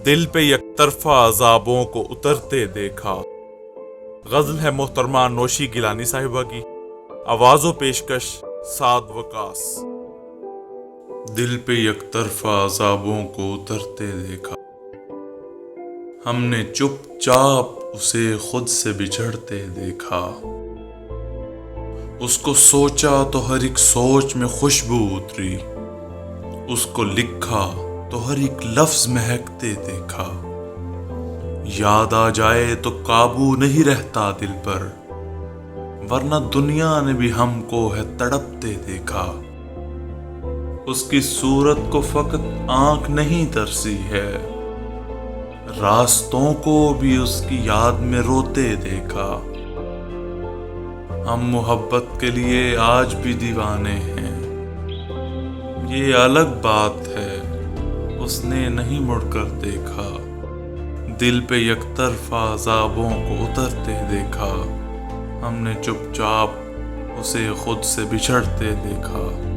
دل پہ یک طرفہ عذابوں کو اترتے دیکھا۔ غزل ہے محترمہ نوشی گیلانی صاحبہ کی، آواز و پیشکش سعد وقاص۔ دل پہ یک طرفہ عذابوں کو اترتے دیکھا، ہم نے چپ چاپ اسے خود سے بچھڑتے دیکھا۔ اس کو سوچا تو ہر ایک سوچ میں خوشبو اتری، اس کو لکھا تو ہر ایک لفظ مہکتے دیکھا۔ یاد آ جائے تو قابو نہیں رہتا دل پر، ورنہ دنیا نے بھی ہم کو ہے تڑپتے دیکھا۔ اس کی صورت کو فقط آنکھ نہیں ترسی ہے، راستوں کو بھی اس کی یاد میں روتے دیکھا۔ ہم محبت کے لیے آج بھی دیوانے ہیں، یہ الگ بات ہے اس نے نہیں مڑ کر دیکھا۔ دل پہ یک طرفہ عذابوں کو اترتے دیکھا، ہم نے چپ چاپ اسے خود سے بچھڑتے دیکھا۔